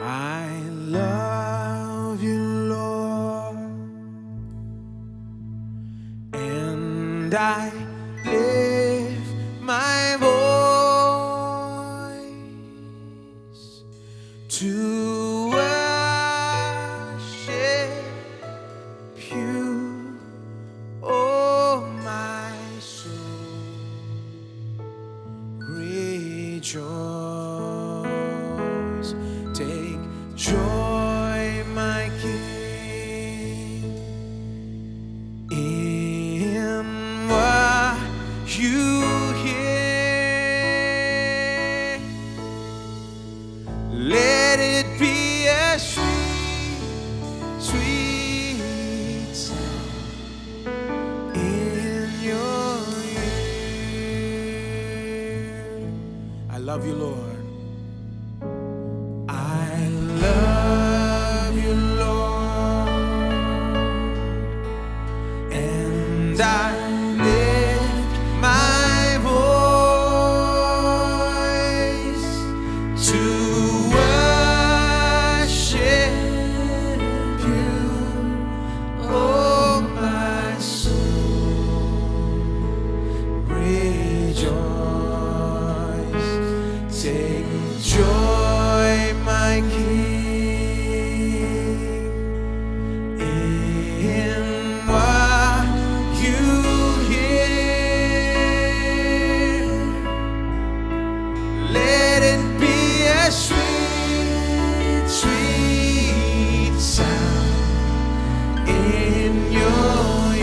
I love you, Lord, and I lift my voice to worship you, oh my soul, rejoice. Take joy, my King, in what you hear. Let it be a sweet, sweet sound in your ear. I love you, Lord. I love you, Lord, and I lift my voice to worship you, oh my soul, rejoice. Take joy, my King, in what you hear. Let it be a sweet, sweet sound in your ear.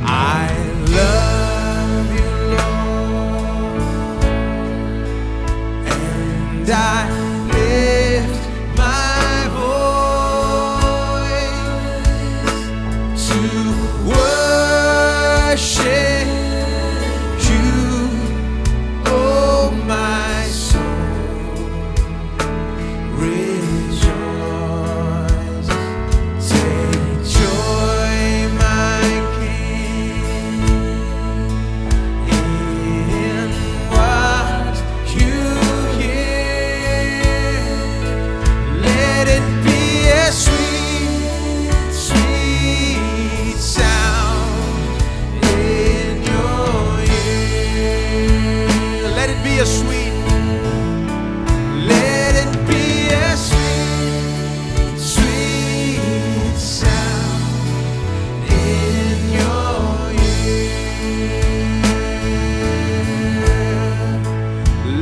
I love you, Lord, and I lift my voice to worship you, oh my soul, rejoice. Take joy, my King, in what you hear. Let it be a sweet, sweet sound in your ear. Let it be a sweet, let it be a sweet, sweet sound in your ear.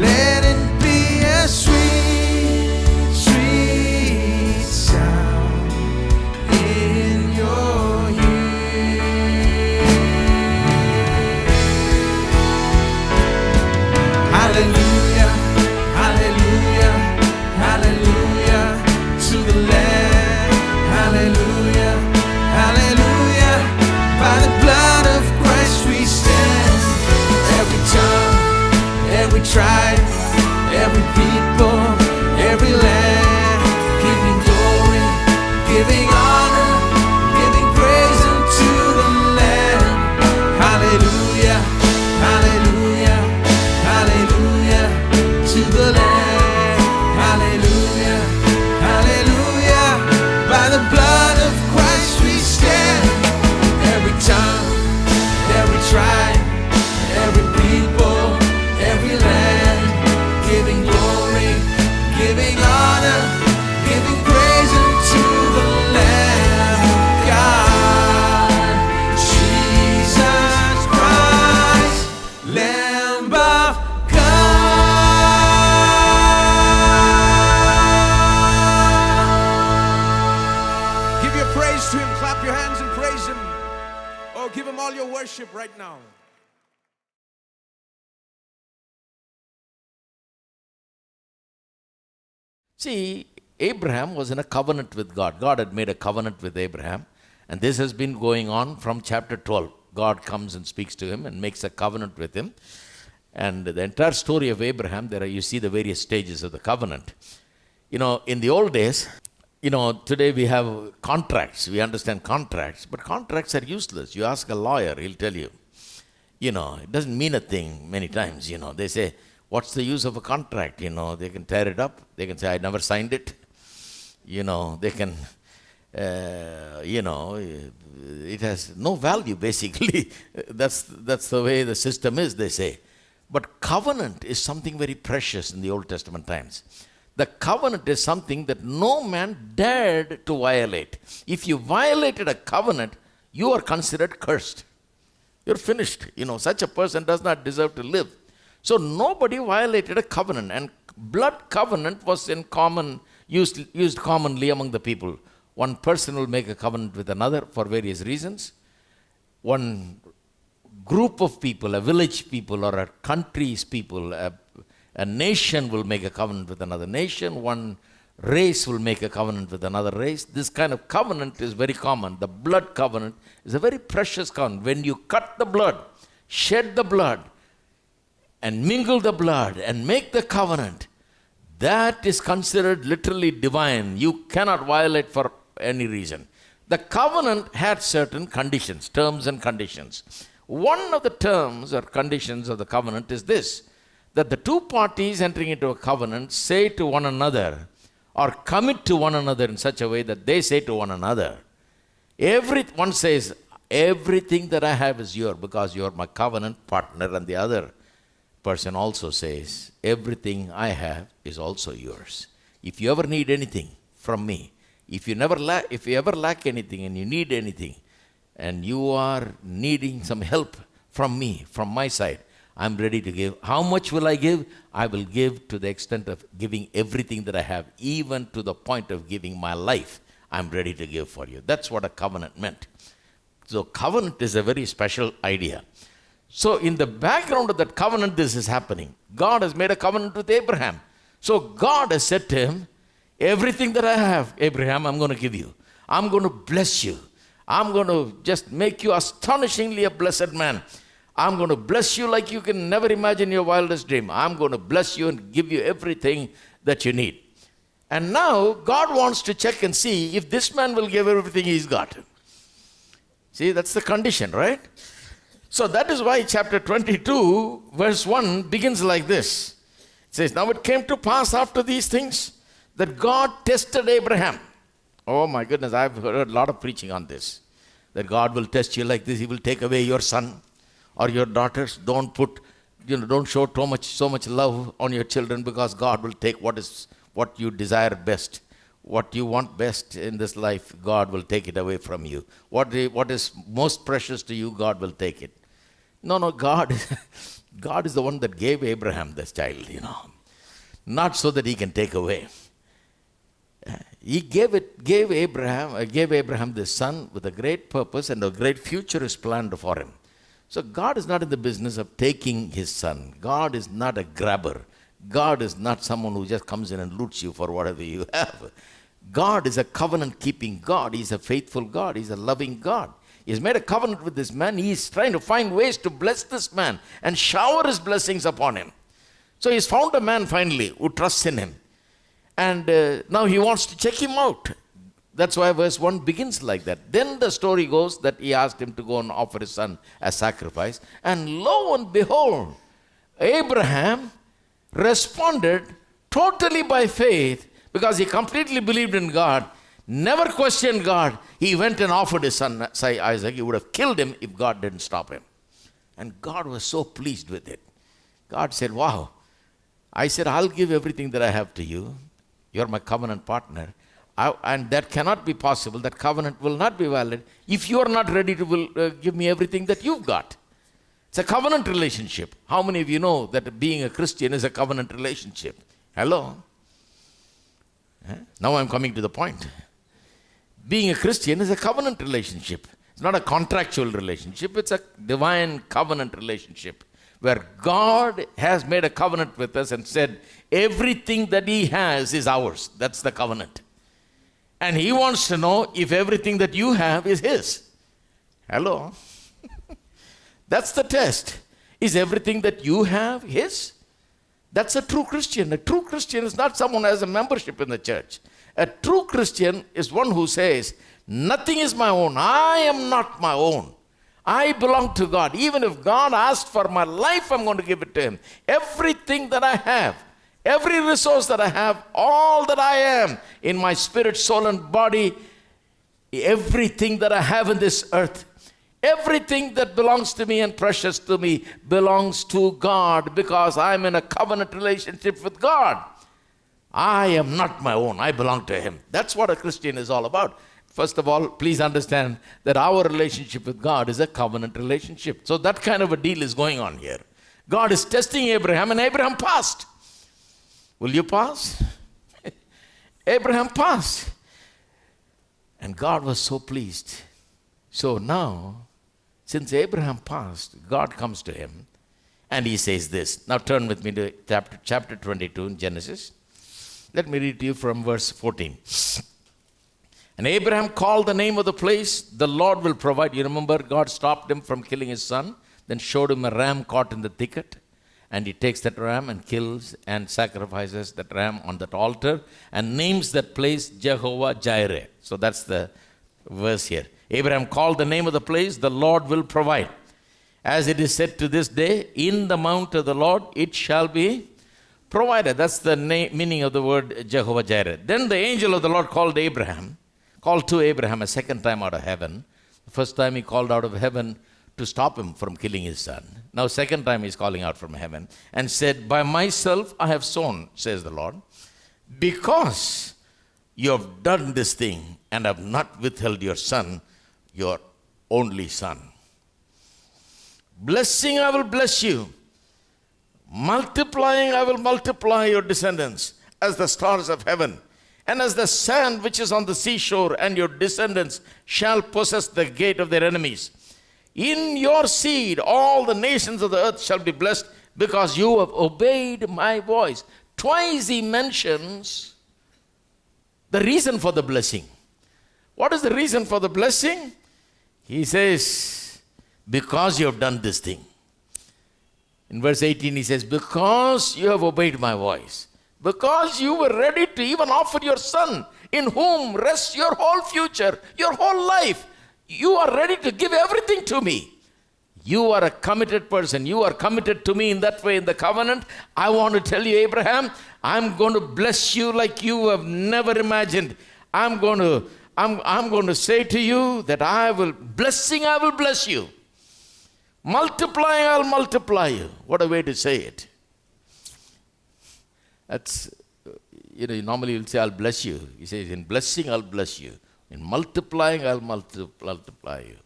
Let it be a sweet, sweet sound in your ear. Hallelujah, hallelujah, hallelujah to the Lamb. Hallelujah, hallelujah. By the blood of Christ we stand. Every tongue, every tribe, every people, every land, giving glory, giving honor, giving praise unto the Lamb. Hallelujah, hallelujah, hallelujah to the Lamb. Hallelujah, hallelujah. By the blood of Christ we stand. Every tongue, every tribe, every people, every land, giving glory, giving honor, giving praise unto the Lamb of God, Jesus Christ, Lamb of God. Give your praise to Him. Clap your hands and praise Him. Oh, give Him all your worship right now. See, Abraham was in a covenant with God. God had made a covenant with Abraham. And this has been going on from chapter 12. God comes and speaks to him and makes a covenant with him. And the entire story of Abraham, you see the various stages of the covenant. You know, in the old days, today we have contracts. We understand contracts. But contracts are useless. You ask a lawyer, he'll tell you. It doesn't mean a thing many times. They say, what's the use of a contract? They can tear it up. They can say, I never signed it. They can, it has no value basically. That's the way the system is, they say. But covenant is something very precious in the Old Testament times. The covenant is something that no man dared to violate. If you violated a covenant, you are considered cursed. You're finished. Such a person does not deserve to live. So nobody violated a covenant, and blood covenant was used commonly among the people. One person will make a covenant with another for various reasons. One group of people, a village people or a country's people, a nation will make a covenant with another nation. One race will make a covenant with another race. This kind of covenant is very common. The blood covenant is a very precious covenant. When you cut the blood, shed the blood, and mingle the blood and make the covenant, that is considered literally divine. You cannot violate for any reason. The covenant had certain conditions, terms and conditions. One of the terms or conditions of the covenant is this, that the two parties entering into a covenant say to one another or commit to one another in such a way that they say to one another, one says, everything that I have is yours because you are my covenant partner, and the other person also says, everything I have is also yours. If you ever need anything from me, if you ever lack anything and you need anything, and you are needing some help from me, from my side, I'm ready to give. How much will I give? I will give to the extent of giving everything that I have, even to the point of giving my life. I'm ready to give for you. That's what a covenant meant. So covenant is a very special idea. So in the background of that covenant, this is happening. God has made a covenant with Abraham. So God has said to him, everything that I have, Abraham, I'm going to give you. I'm going to bless you. I'm going to just make you astonishingly a blessed man. I'm going to bless you like you can never imagine your wildest dream. I'm going to bless you and give you everything that you need. And now God wants to check and see if this man will give everything he's got. See, that's the condition, right? So that is why chapter 22, verse 1 begins like this. It says, now it came to pass after these things that God tested Abraham. Oh my goodness, I've heard a lot of preaching on this. That God will test you like this. He will take away your son or your daughters. Don't show so much love on your children, because God will take what you desire best. What you want best in this life, God will take it away from you. What is most precious to you, God will take it. No, God is the one that gave Abraham this child, Not so that he can take away. He gave Abraham this son with a great purpose, and a great future is planned for him. So God is not in the business of taking his son. God is not a grabber. God is not someone who just comes in and loots you for whatever you have. God is a covenant-keeping God. He's a faithful God. He's a loving God. He's made a covenant with this man. He's trying to find ways to bless this man and shower his blessings upon him. So he's found a man finally who trusts in him. And now he wants to check him out. That's why verse 1 begins like that. Then the story goes that he asked him to go and offer his son as sacrifice. And lo and behold, Abraham responded totally by faith, because he completely believed in God, never questioned God. He went and offered his son Isaac. He would have killed him if God didn't stop him. And God was so pleased with it. God said, wow. I said, I'll give everything that I have to you. You're my covenant partner. And that cannot be possible. That covenant will not be valid if you are not ready to give me everything that you've got. It's a covenant relationship. How many of you know that being a Christian is a covenant relationship? Hello? Now I'm coming to the point. Being a Christian is a covenant relationship. It's not a contractual relationship. It's a divine covenant relationship where God has made a covenant with us and said everything that he has is ours. That's the covenant. And he wants to know if everything that you have is his. Hello? That's the test. Is everything that you have his? That's a true Christian. A true Christian is not someone who has a membership in the church. A true Christian is one who says, nothing is my own. I am not my own. I belong to God. Even if God asked for my life, I'm going to give it to Him. Everything that I have, every resource that I have, all that I am in my spirit, soul, and body, everything that I have in this earth, everything that belongs to me and precious to me belongs to God, because I'm in a covenant relationship with God. I am not my own. I belong to Him. That's what a Christian is all about. First of all, please understand that our relationship with God is a covenant relationship. So that kind of a deal is going on here. God is testing Abraham, and Abraham passed. Will you pass? Abraham passed. And God was so pleased. So now, since Abraham passed, God comes to him and He says this. Now turn with me to chapter 22 in Genesis. Let me read to you from verse 14. And Abraham called the name of the place, the Lord will provide. You remember, God stopped him from killing his son, then showed him a ram caught in the thicket. And he takes that ram and kills and sacrifices that ram on that altar and names that place Jehovah Jireh. So that's the verse here. Abraham called the name of the place, the Lord will provide. As it is said to this day, in the mount of the Lord it shall be provided. That's the meaning of the word Jehovah Jireh. Then the angel of the Lord called to Abraham a second time out of heaven. The first time he called out of heaven to stop him from killing his son. Now second time he's calling out from heaven and said, by myself I have sworn, says the Lord, because you have done this thing and have not withheld your son, your only son. Blessing I will bless you. Multiplying I will multiply your descendants as the stars of heaven and as the sand which is on the seashore, and your descendants shall possess the gate of their enemies. In your seed all the nations of the earth shall be blessed, because you have obeyed my voice. Twice he mentions the reason for the blessing. What is the reason for the blessing? He says, because you have done this thing. In verse 18 he says, because you have obeyed my voice. Because you were ready to even offer your son, in whom rests your whole future, your whole life. You are ready to give everything to me. You are a committed person. You are committed to me in that way in the covenant. I want to tell you, Abraham, I'm going to bless you like you have never imagined. I'm going to say to you that I will bless you. Multiplying, I'll multiply you. What a way to say it. That's, normally you'll say, I'll bless you. He says, in blessing, I'll bless you. In multiplying, I'll multiply you.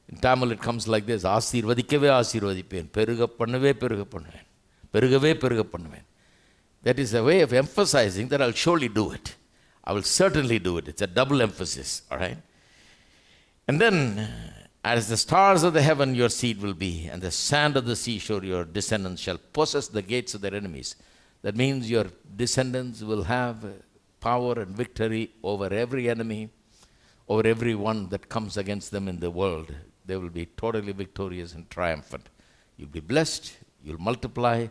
In Tamil, it comes like this. Asirvadikave asirvadipen. Peruga pannave peruga pannuven. Perugave peruga pannuven. That is a way of emphasizing that I'll surely do it. I will certainly do it. It's a double emphasis, all right? And then, as the stars of the heaven your seed will be, and the sand of the seashore your descendants shall possess the gates of their enemies. That means your descendants will have power and victory over every enemy, over every one that comes against them in the world. They will be totally victorious and triumphant. You'll be blessed, you'll multiply,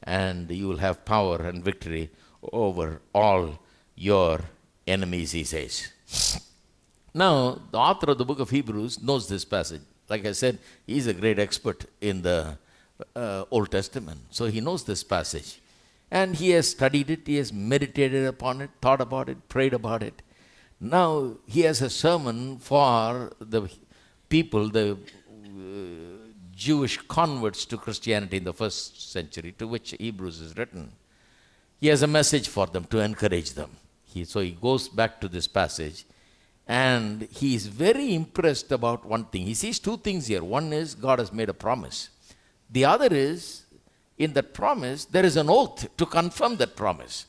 and you will have power and victory over all your enemies, he says. Now, the author of the book of Hebrews knows this passage. Like I said, he's a great expert in the Old Testament. So he knows this passage. And he has studied it, he has meditated upon it, thought about it, prayed about it. Now, he has a sermon for the people, the Jewish converts to Christianity in the first century, to which Hebrews is written. He has a message for them to encourage them. So he goes back to this passage. And he is very impressed about one thing. He sees two things here. One is God has made a promise. The other is, in that promise, there is an oath to confirm that promise.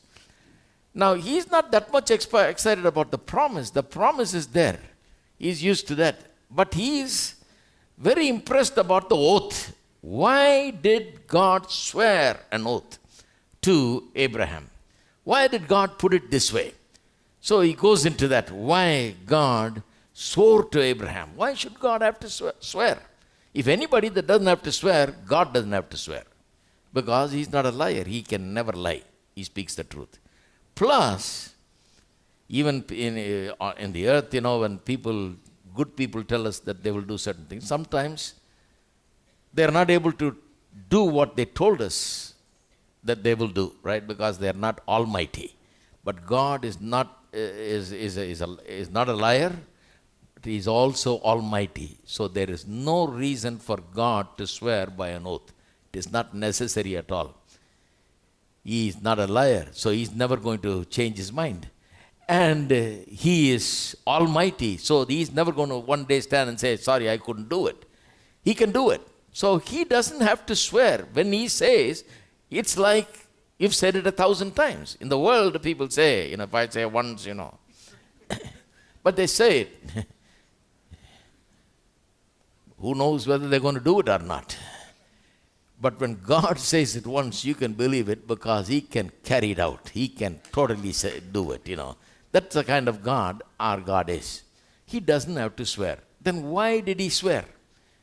Now, he's not that much excited about the promise. The promise is there. He's used to that. But he is very impressed about the oath. Why did God swear an oath to Abraham? Why did God put it this way? So he goes into that, why God swore to Abraham. Why should God have to swear? If anybody that doesn't have to swear, God doesn't have to swear. Because he's not a liar. He can never lie. He speaks the truth. Plus, even in the earth, when people good people tell us that they will do certain things, sometimes they are not able to do what they told us that they will do, right? Because they are not almighty. But God is not is not a liar. He is also almighty. So there is no reason for God to swear by an oath. It is not necessary at all. He is not a liar, so he is never going to change his mind. And he is almighty, so he is never going to one day stand and say, sorry, I couldn't do it. He can do it. So he doesn't have to swear. When he says, it's like you've said it 1,000 times. In the world, people say, if I say once, but they say it. Who knows whether they're going to do it or not? But when God says it once, you can believe it because he can carry it out. He can totally do it, That's the kind of God our God is. He doesn't have to swear. Then why did he swear?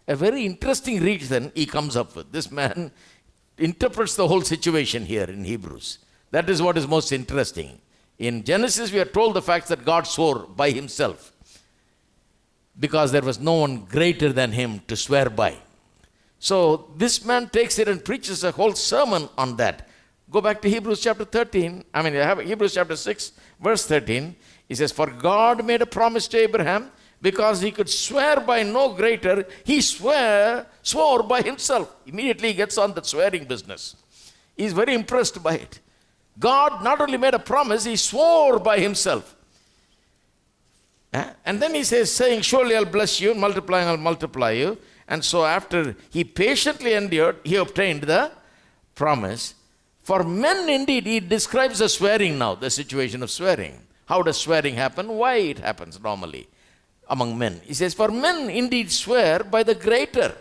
A very interesting reason he comes up with. This man interprets the whole situation here in Hebrews. That is what is most interesting. In Genesis, we are told the fact that God swore by himself because there was no one greater than him to swear by. So this man takes it and preaches a whole sermon on that. Go back to Hebrews chapter 13. Hebrews chapter 6, verse 13. He says, for God made a promise to Abraham because he could swear by no greater. He swore by himself. Immediately he gets on the swearing business. He's very impressed by it. God not only made a promise, he swore by himself. And then he says, saying, surely I'll bless you, and multiplying I'll multiply you. And so after he patiently endured, he obtained the promise. For men indeed, he describes the swearing now, the situation of swearing. How does swearing happen? Why it happens normally among men. He says, for men indeed swear by the greater.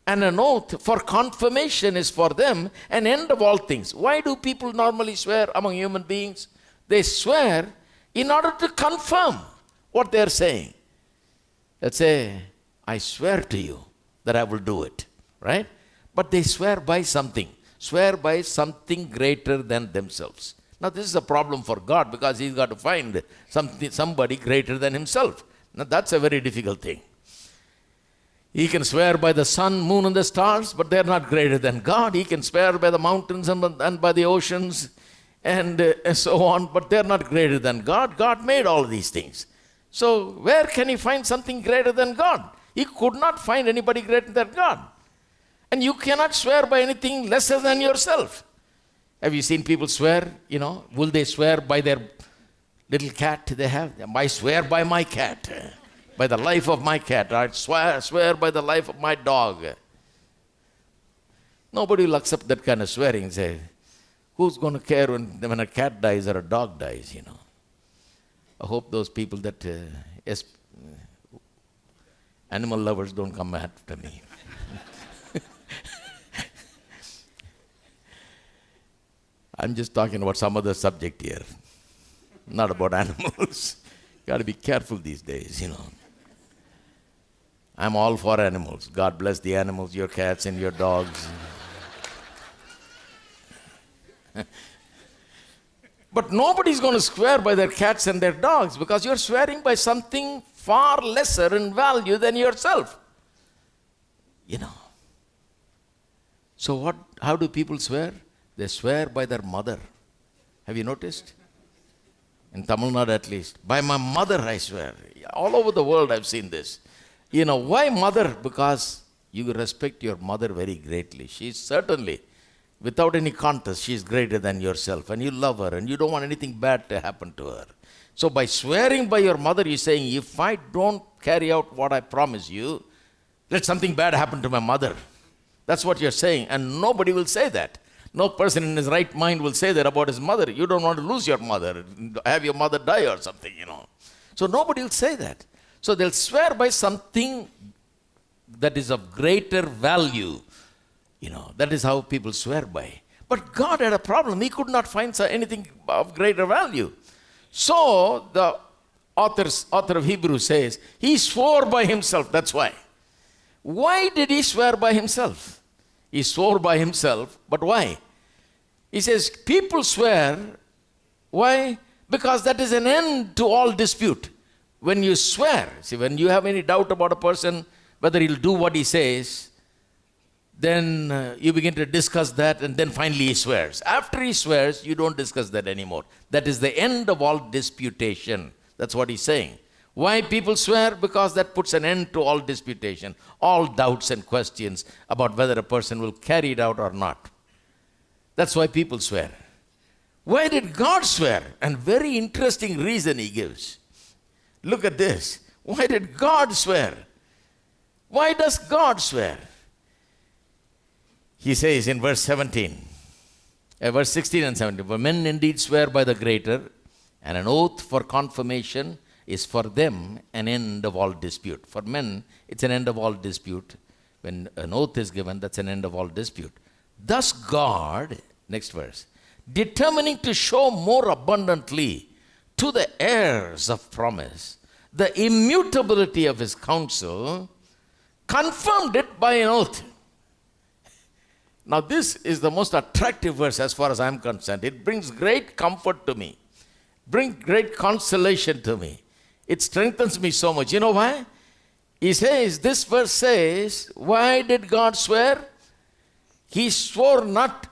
And an oath for confirmation is for them an end of all things. Why do people normally swear among human beings? They swear in order to confirm what they are saying. Let's say, I swear to you that I will do it, right? But they swear by something greater than themselves. Now this is a problem for God because he's got to find somebody greater than himself. Now that's a very difficult thing. He can swear by the sun, moon, and the stars, but they're not greater than God. He can swear by the mountains and by the oceans and so on, but they're not greater than God. God made all these things. So where can he find something greater than God? He could not find anybody greater than God. And you cannot swear by anything lesser than yourself. Have you seen people swear? Will they swear by their little cat they have? I swear by my cat, by the life of my cat. I swear by the life of my dog. Nobody will accept that kind of swearing and say, who's going to care when a cat dies or a dog dies, I hope those people that animal lovers don't come after me. I'm just talking about some other subject here, not about animals. Got to be careful these days, I'm all for animals. God bless the animals, your cats and your dogs. But nobody's going to swear by their cats and their dogs because you're swearing by something far lesser in value than yourself. So how do people swear? They swear by their mother. Have you noticed? In Tamil Nadu at least. By my mother I swear. All over the world I've seen this. Why mother? Because you respect your mother very greatly. She's certainly, without any contest, she's greater than yourself. And you love her and you don't want anything bad to happen to her. So by swearing by your mother, you're saying, if I don't carry out what I promise you, let something bad happen to my mother. That's what you're saying. And nobody will say that. No person in his right mind will say that about his mother. You don't want to lose your mother, have your mother die or something, So nobody will say that. So they'll swear by something that is of greater value. That is how people swear by. But God had a problem. He could not find anything of greater value. So the author of Hebrews says, he swore by himself. That's why. Why did he swear by himself? He swore by himself, but why? He says, people swear. Why? Because that is an end to all dispute. when you swear, see, when you have any doubt about a person, whether he'll do what he says, then you begin to discuss that, and then finally he swears. After he swears, you don't discuss that anymore. That is the end of all disputation. That's what he's saying. Why people swear? Because that puts an end to all disputation, all doubts and questions about whether a person will carry it out or not. That's why people swear. Why did God swear? And very interesting reason he gives. Look at this. Why did God swear? Why does God swear? He says in verse 16 and 17, for men indeed swear by the greater, and an oath for confirmation is for them an end of all dispute. For men, it's an end of all dispute. When an oath is given, that's an end of all dispute. Thus God, next verse, determining to show more abundantly to the heirs of promise the immutability of his counsel, confirmed it by an oath. Now this is the most attractive verse as far as I'm concerned. It brings great comfort to me, brings great consolation to me. It strengthens me so much. You know why? He says, this verse says, why did God swear? He swore not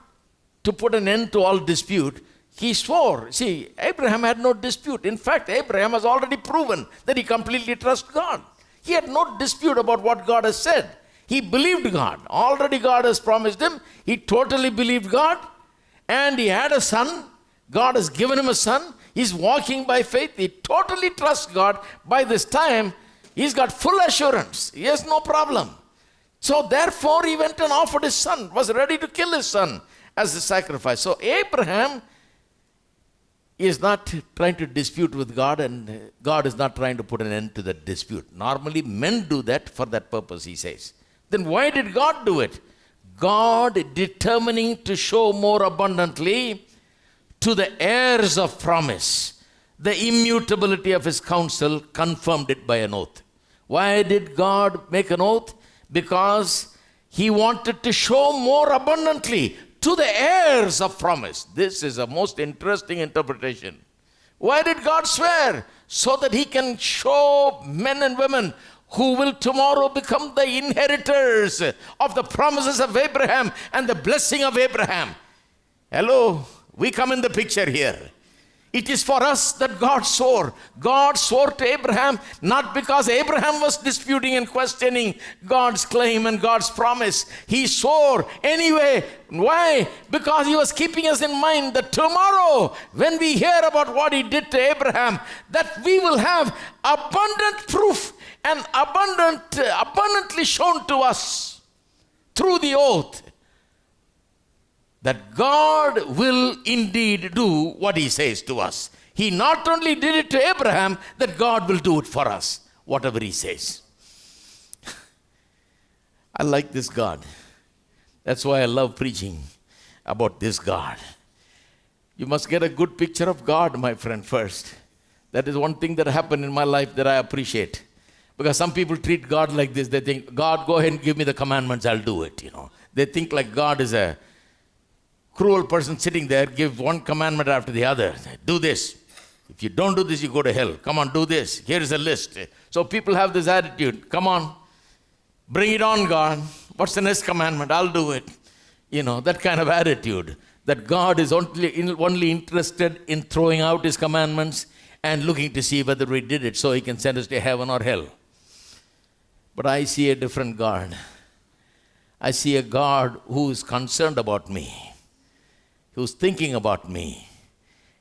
to put an end to all dispute. He swore. See, Abraham had no dispute. In fact, Abraham has already proven that he completely trusts God. He had no dispute about what God has said. He believed God. Already God has promised him. He totally believed God. And he had a son. God has given him a son. He's walking by faith. He totally trusts God. By this time, he's got full assurance. He has no problem. So therefore, he went and offered his son, was ready to kill his son as a sacrifice. So Abraham is not trying to dispute with God, and God is not trying to put an end to that dispute. Normally, men do that for that purpose, he says. Then why did God do it? God determining to show more abundantly to the heirs of promise the immutability of his counsel, confirmed it by an oath. Why did God make an oath? Because he wanted to show more abundantly to the heirs of promise. This is a most interesting interpretation. Why did God swear? So that he can show men and women who will tomorrow become the inheritors of the promises of Abraham and the blessing of Abraham. Hello, we come in the picture here. It is for us that God swore. God swore to Abraham not because Abraham was disputing and questioning God's claim and God's promise. He swore anyway. Why? Because he was keeping us in mind that tomorrow, when we hear about what he did to Abraham, that we will have abundant proof and abundantly shown to us through the oath that God will indeed do what he says to us. He not only did it to Abraham, that God will do it for us, whatever he says. I like this God. That's why I love preaching about this God. You must get a good picture of God, my friend, first. That is one thing that happened in my life that I appreciate. Because some people treat God like this. They think, God, go ahead and give me the commandments, I'll do it. They think like God is a cruel person sitting there, give one commandment after the other. Do this. If you don't do this, you go to hell. Come on, do this. Here's a list. So people have this attitude. Come on, bring it on, God. What's the next commandment? I'll do it. That kind of attitude. That God is only interested in throwing out his commandments and looking to see whether we did it so he can send us to heaven or hell. But I see a different God. I see a God who is concerned about me, who's thinking about me.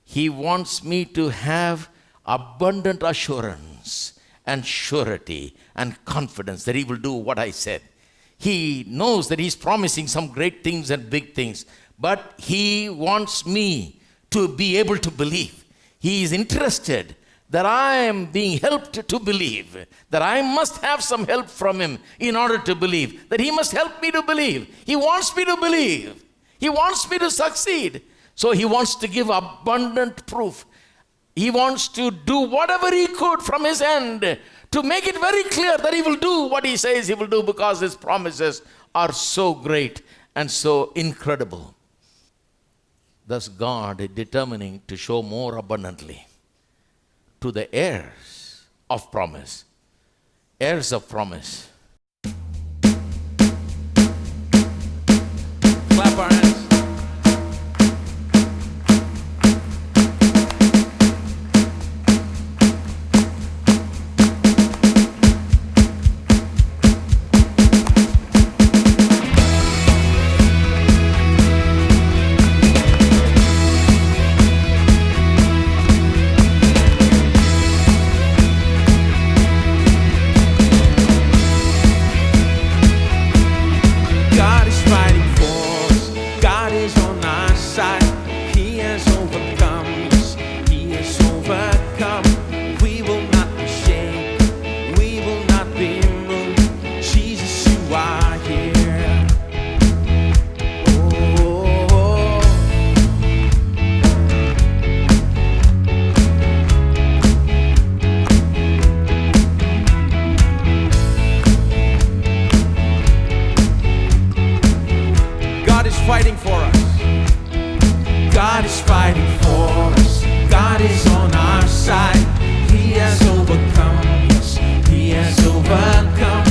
He wants me to have abundant assurance and surety and confidence that he will do what I said. He knows that he's promising some great things and big things, but he wants me to be able to believe. He is interested that I am being helped to believe, that I must have some help from him in order to believe, that he must help me to believe. He wants me to believe. He wants me to succeed. So he wants to give abundant proof. He wants to do whatever he could from his end to make it very clear that he will do what he says he will do, because his promises are so great and so incredible. Thus God is determining to show more abundantly to the heirs of promise. Heirs of promise. Clap our hands. God is fighting for us. God is on our side. He has overcome us. He has overcome. We will not be shaken. We will not be moved. Jesus, you are here. Oh, God is fighting for us. God is fighting for us. God is on our side. He has overcome us. He has overcome.